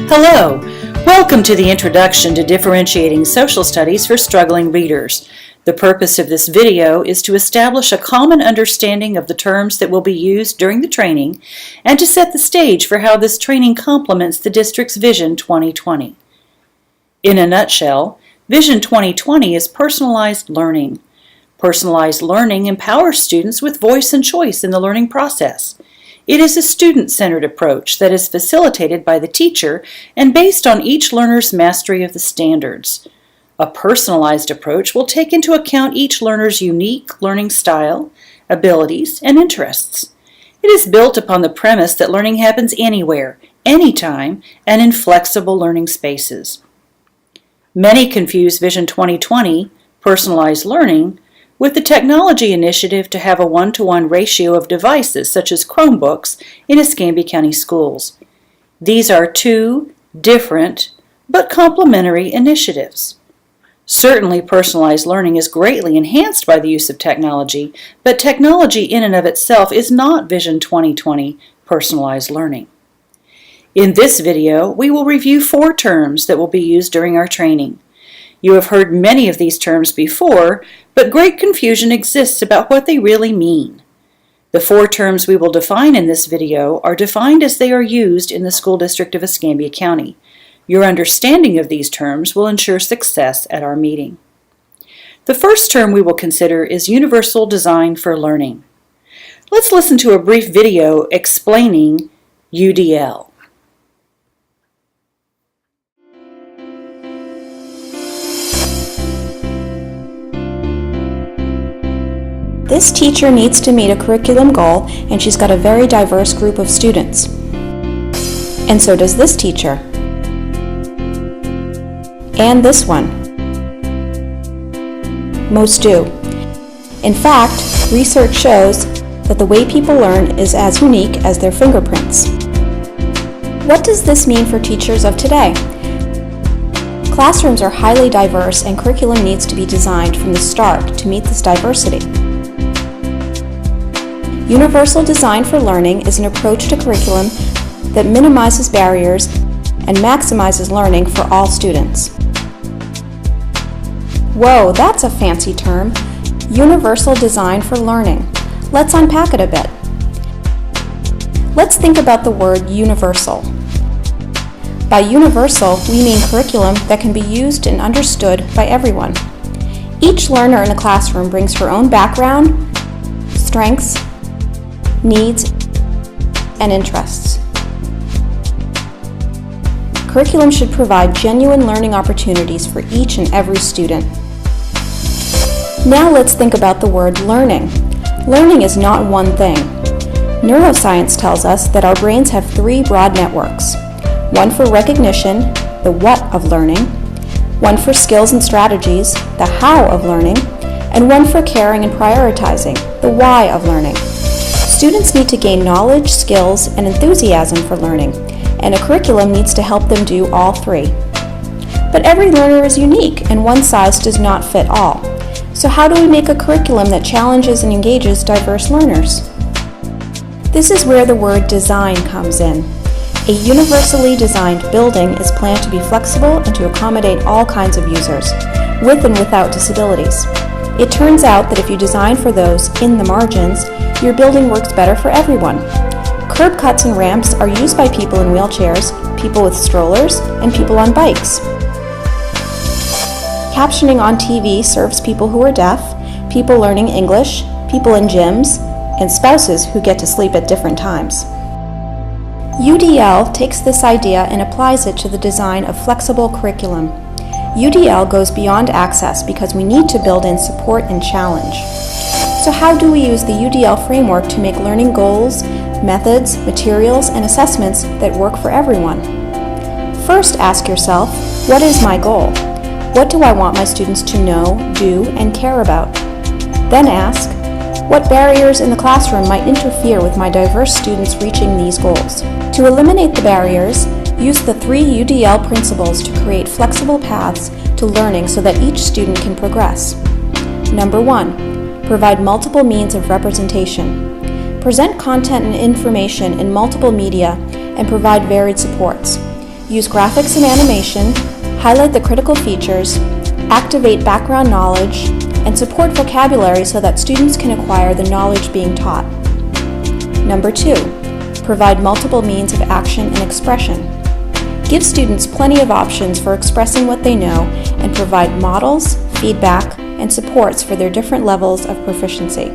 Hello! Welcome to the Introduction to Differentiating Social Studies for Struggling Readers. The purpose of this video is to establish a common understanding of the terms that will be used during the training and to set the stage for how this training complements the district's Vision 2020. In a nutshell, Vision 2020 is personalized learning. Personalized learning empowers students with voice and choice in the learning process. It is a student-centered approach that is facilitated by the teacher and based on each learner's mastery of the standards. A personalized approach will take into account each learner's unique learning style, abilities, and interests. It is built upon the premise that learning happens anywhere, anytime, and in flexible learning spaces. Many confuse Vision 2020, personalized learning, with the technology initiative to have a one-to-one ratio of devices such as Chromebooks in Escambia County schools. These are two different but complementary initiatives. Certainly, personalized learning is greatly enhanced by the use of technology, but technology in and of itself is not Vision 2020 personalized learning. In this video, we will review 4 terms that will be used during our training. You have heard many of these terms before, but great confusion exists about what they really mean. The 4 terms we will define in this video are defined as they are used in the School District of Escambia County. Your understanding of these terms will ensure success at our meeting. The first term we will consider is Universal Design for Learning. Let's listen to a brief video explaining UDL. This teacher needs to meet a curriculum goal, and she's got a very diverse group of students. And so does this teacher. And this one. Most do. In fact, research shows that the way people learn is as unique as their fingerprints. What does this mean for teachers of today? Classrooms are highly diverse, and curriculum needs to be designed from the start to meet this diversity. Universal Design for Learning is an approach to curriculum that minimizes barriers and maximizes learning for all students. Whoa, that's a fancy term. Universal Design for Learning. Let's unpack it a bit. Let's think about the word universal. By universal, we mean curriculum that can be used and understood by everyone. Each learner in a classroom brings her own background, strengths, needs, and interests. Curriculum should provide genuine learning opportunities for each and every student. Now let's think about the word learning. Learning is not one thing. Neuroscience tells us that our brains have 3 broad networks. One for recognition, the what of learning, one for skills and strategies, the how of learning, and one for caring and prioritizing, the why of learning. Students need to gain knowledge, skills, and enthusiasm for learning, and a curriculum needs to help them do all 3. But every learner is unique, and one size does not fit all. So how do we make a curriculum that challenges and engages diverse learners? This is where the word design comes in. A universally designed building is planned to be flexible and to accommodate all kinds of users, with and without disabilities. It turns out that if you design for those in the margins, your building works better for everyone. Curb cuts and ramps are used by people in wheelchairs, people with strollers, and people on bikes. Captioning on TV serves people who are deaf, people learning English, people in gyms, and spouses who get to sleep at different times. UDL takes this idea and applies it to the design of flexible curriculum. UDL goes beyond access because we need to build in support and challenge. So how do we use the UDL framework to make learning goals, methods, materials, and assessments that work for everyone? First, ask yourself, what is my goal? What do I want my students to know, do, and care about? Then ask, what barriers in the classroom might interfere with my diverse students reaching these goals? To eliminate the barriers, use the 3 UDL principles to create flexible paths to learning so that each student can progress. Number 1, provide multiple means of representation. Present content and information in multiple media and provide varied supports. Use graphics and animation, highlight the critical features, activate background knowledge, and support vocabulary so that students can acquire the knowledge being taught. Number 2, provide multiple means of action and expression. Give students plenty of options for expressing what they know and provide models, feedback, and supports for their different levels of proficiency.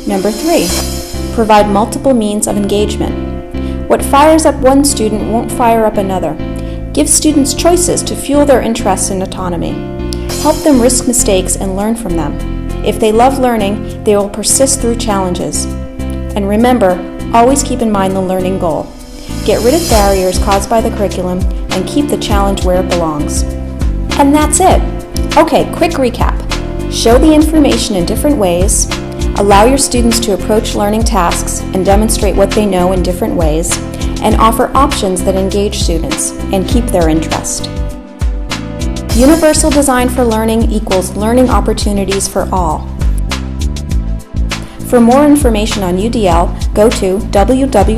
Number 3, provide multiple means of engagement. What fires up one student won't fire up another. Give students choices to fuel their interests and autonomy. Help them risk mistakes and learn from them. If they love learning, they will persist through challenges. And remember, always keep in mind the learning goal. Get rid of barriers caused by the curriculum and keep the challenge where it belongs. And that's it. Okay, quick recap. Show the information in different ways, allow your students to approach learning tasks and demonstrate what they know in different ways, and offer options that engage students and keep their interest. Universal design for learning equals learning opportunities for all. For more information on UDL, go to www.cast.org.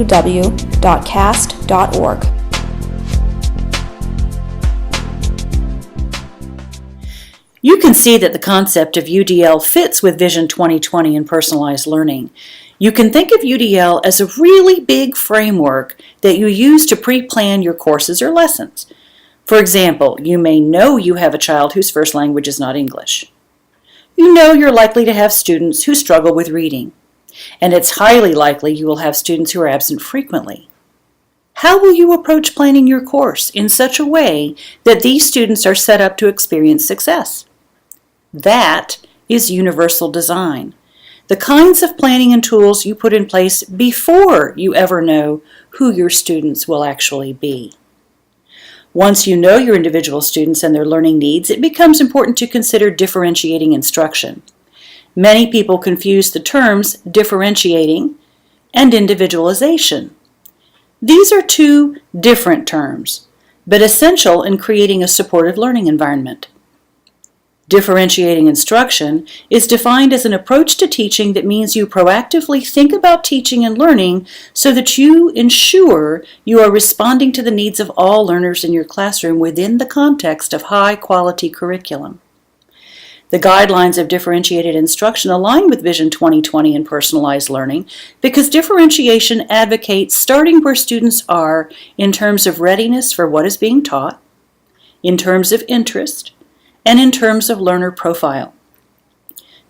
You can see that the concept of UDL fits with Vision 2020 and personalized learning. You can think of UDL as a really big framework that you use to pre-plan your courses or lessons. For example, you may know you have a child whose first language is not English. You know you're likely to have students who struggle with reading, and it's highly likely you will have students who are absent frequently. How will you approach planning your course in such a way that these students are set up to experience success? That is universal design. The kinds of planning and tools you put in place before you ever know who your students will actually be. Once you know your individual students and their learning needs, it becomes important to consider differentiating instruction. Many people confuse the terms differentiating and individualization. These are two different terms, but essential in creating a supportive learning environment. Differentiating instruction is defined as an approach to teaching that means you proactively think about teaching and learning so that you ensure you are responding to the needs of all learners in your classroom within the context of high-quality curriculum. The guidelines of differentiated instruction align with Vision 2020 and personalized learning because differentiation advocates starting where students are in terms of readiness for what is being taught, in terms of interest, and in terms of learner profile.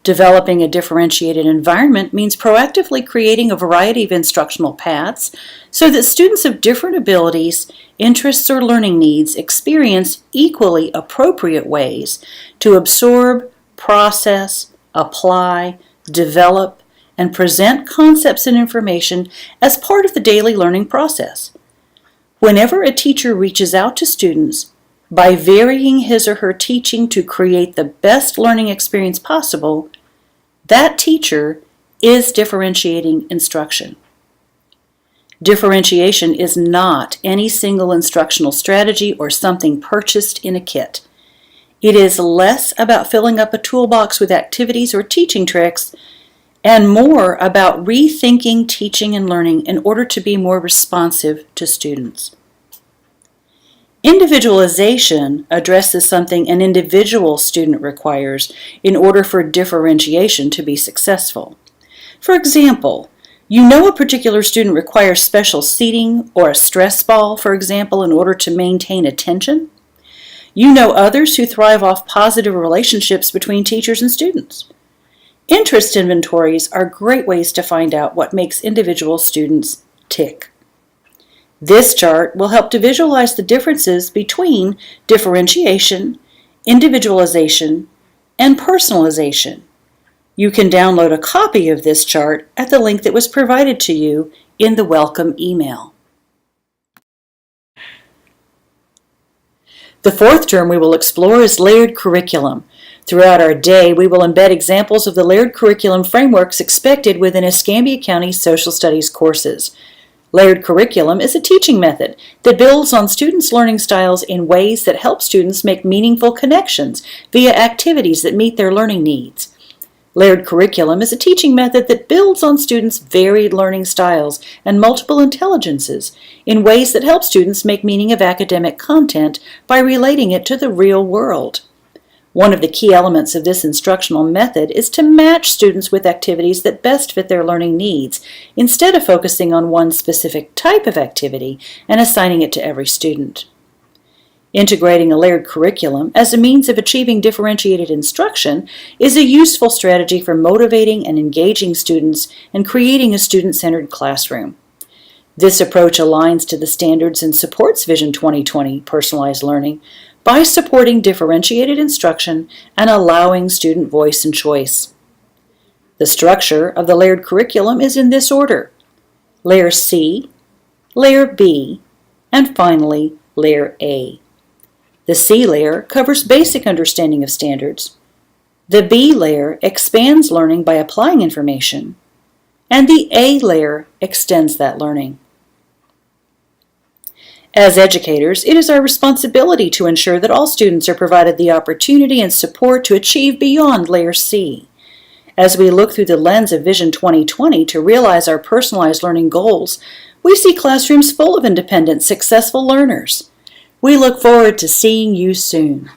Developing a differentiated environment means proactively creating a variety of instructional paths so that students of different abilities, interests, or learning needs experience equally appropriate ways to absorb, process, apply, develop, and present concepts and information as part of the daily learning process. Whenever a teacher reaches out to students, by varying his or her teaching to create the best learning experience possible, that teacher is differentiating instruction. Differentiation is not any single instructional strategy or something purchased in a kit. It is less about filling up a toolbox with activities or teaching tricks and more about rethinking teaching and learning in order to be more responsive to students. Individualization addresses something an individual student requires in order for differentiation to be successful. For example, you know a particular student requires special seating or a stress ball, for example, in order to maintain attention. You know others who thrive off positive relationships between teachers and students. Interest inventories are great ways to find out what makes individual students tick. This chart will help to visualize the differences between differentiation, individualization, and personalization. You can download a copy of this chart at the link that was provided to you in the welcome email. The fourth term we will explore is layered curriculum. Throughout our day, we will embed examples of the layered curriculum frameworks expected within Escambia County social studies courses. Layered curriculum is a teaching method that builds on students' learning styles in ways that help students make meaningful connections via activities that meet their learning needs. Layered curriculum is a teaching method that builds on students' varied learning styles and multiple intelligences in ways that help students make meaning of academic content by relating it to the real world. One of the key elements of this instructional method is to match students with activities that best fit their learning needs, instead of focusing on one specific type of activity and assigning it to every student. Integrating a layered curriculum as a means of achieving differentiated instruction is a useful strategy for motivating and engaging students and creating a student-centered classroom. This approach aligns to the standards and supports Vision 2020 personalized learning by supporting differentiated instruction and allowing student voice and choice. The structure of the layered curriculum is in this order: Layer C, Layer B, and finally Layer A. The C layer covers basic understanding of standards. The B layer expands learning by applying information, and the A layer extends that learning. As educators, it is our responsibility to ensure that all students are provided the opportunity and support to achieve beyond Layer C. As we look through the lens of Vision 2020 to realize our personalized learning goals, we see classrooms full of independent, successful learners. We look forward to seeing you soon.